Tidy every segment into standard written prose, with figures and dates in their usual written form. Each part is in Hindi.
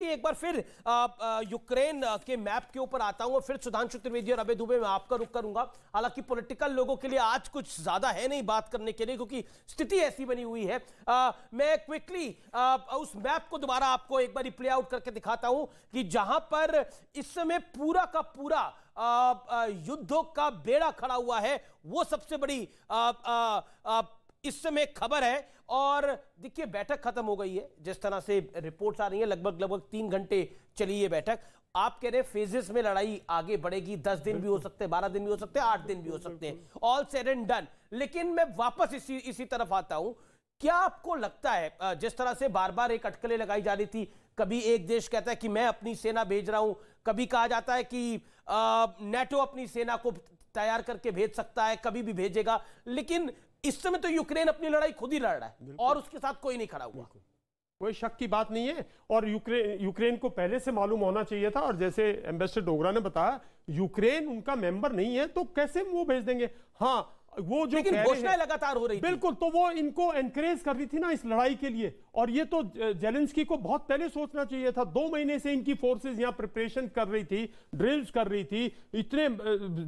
एक बार फिर यूक्रेन के मैप के ऊपर आता हूं, फिर सुधांशु त्रिवेदी और अभय दुबे मैं आपका रुख करूंगा। हालांकि पॉलिटिकल लोगों के लिए आज कुछ ज्यादा है नहीं बात करने के लिए, क्योंकि स्थिति ऐसी बनी हुई है। मैं क्विकली उस मैप को दोबारा आपको एक बार प्ले आउट करके दिखाता हूं कि जहां पर इस समय पूरा का पूरा युद्धों का बेड़ा खड़ा हुआ है, वो सबसे बड़ी इस समय खबर है। और देखिए, बैठक खत्म हो गई है, जिस तरह से रिपोर्ट्स आ रही है। लगभग 3 घंटे चली ये बैठक। आप कह रहे हैं फेजेस में लड़ाई आगे बढ़ेगी, 10 दिन भी हो सकते हैं, 12 दिन भी हो सकते हैं, 8 दिन भी हो सकते हैं, ऑल सेड एंड डन। लेकिन मैं वापस इसी तरफ आता हूं। क्या आपको लगता है, जिस तरह से बार बार एक अटकलें लगाई जा रही थी, कभी एक देश कहता है कि मैं अपनी सेना भेज रहा हूं, कभी कहा जाता है कि नेटो अपनी सेना को तैयार करके भेज सकता है, कभी भी भेजेगा, लेकिन इस समय तो यूक्रेन अपनी लड़ाई खुद ही लड़ रहा है और उसके साथ कोई नहीं खड़ा हुआ। कोई शक की बात नहीं है। और यूक्रेन को पहले से मालूम होना चाहिए था। और जैसे एम्बेसडर डोगरा ने बताया, यूक्रेन उनका मेंबर नहीं है, तो कैसे वो भेज देंगे। हाँ, वो जो घोषणाएं लगातार हो रही बिल्कुल, तो वो इनको एनकरेज कर रही थी ना इस लड़ाई के लिए। और ये तो जेलेंस्की को बहुत पहले सोचना चाहिए था। 2 महीने से इनकी फोर्सेस यहां प्रिपरेशन कर रही थी, ड्रिल्स कर रही थी। इतने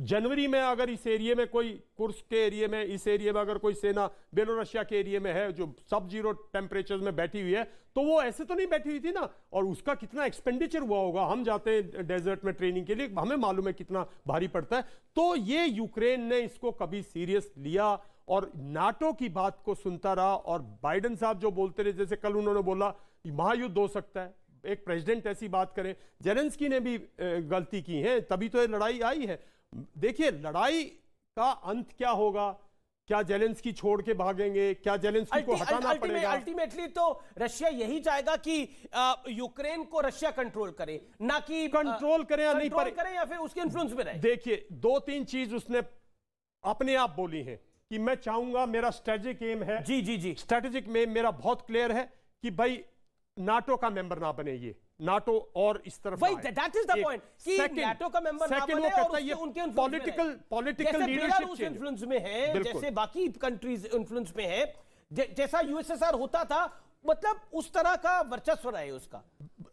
जनवरी में अगर इस एरिया में कोई, कुर्स्क के एरिया में, इस एरिया में अगर कोई सेना बेलोरसिया के एरिया में है जो सब जीरो टेम्परेचर में बैठी हुई है, तो वो ऐसे तो नहीं बैठी हुई थी ना। और उसका कितना एक्सपेंडिचर हुआ होगा। हम जाते हैं डेजर्ट में ट्रेनिंग के लिए, हमें मालूम है कितना भारी पड़ता है। तो ये यूक्रेन ने इसको कभी सीरियस लिया और नाटो की बात को सुनता रहा। और बाइडेन साहब जो बोलते रहे, जैसे कल उन्होंने बोला महायुद्ध हो सकता है, एक प्रेसिडेंट ऐसी बात करे। जेलेंस्की ने भी गलती की है, तभी तो ये लड़ाई आई है। देखिए, लड़ाई का अंत क्या होगा? क्या जेलेंस्की छोड़ के भागेंगे? क्या जेलेंस्की को हटाना पड़ेगा? अल्टीमेटली तो रशिया यही चाहेगा कि यूक्रेन को रशिया कंट्रोल करे, ना कि कंट्रोल करे या नहीं करे या फिर उसके इन्फ्लुएंस में रहे। देखिए, 2-3 चीज उसने अपने आप बोली है कि मैं चाहूंगा, मेरा स्ट्रेटेजिक एम है। जी स्ट्रेटेजिक एम मेरा बहुत क्लियर है कि भाई नाटो का मेंबर ना बने ये, नाटो और इस तरफ दैट इज द पॉइंट कि नाटो का मेंबर ना बने और उनके पॉलिटिकल लीडरशिप इन्फ्लुएंस में है, जैसे बाकी कंट्रीज इन्फ्लुएंस में है, जैसा यूएसएसआर होता था। मतलब उस तरह का वर्चस्व रहे, उसका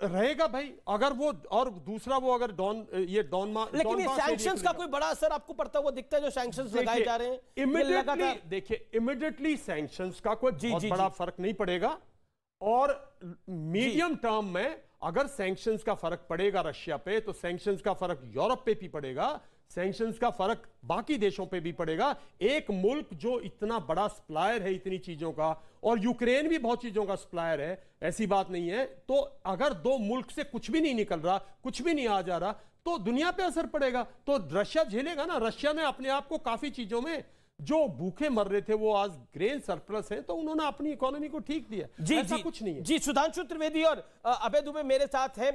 रहेगा भाई। अगर वो, और दूसरा वो अगर लेकिन ये सैंक्शंस का कोई बड़ा असर आपको पड़ता हुआ दिखता है, जो सैंक्शंस लगाए जा रहे हैं? देखिए, इमीडिएटली सैंक्शंस का कोई बहुत बड़ा फर्क नहीं पड़ेगा। और मीडियम टर्म में अगर सैंक्शंस का फर्क पड़ेगा रशिया पे, तो सैंक्शंस का फर्क यूरोप पे भी पड़ेगा, सैंक्शंस का फर्क बाकी देशों पे भी पड़ेगा। एक मुल्क जो इतना बड़ा सप्लायर है इतनी चीजों का, और यूक्रेन भी बहुत चीजों का सप्लायर है, ऐसी बात नहीं है, तो अगर 2 मुल्क से कुछ भी नहीं निकल रहा, कुछ भी नहीं आ जा रहा, तो दुनिया पे असर पड़ेगा। तो रशिया झेलेगा ना। रशिया ने अपने आप को काफी चीजों में, जो भूखे मर रहे थे वो आज ग्रेन सरप्लस है, तो उन्होंने अपनी इकोनॉमी को ठीक दिया। ऐसा कुछ नहीं है। जी, सुधांशु त्रिवेदी और अभय दुबे मेरे साथ हैं।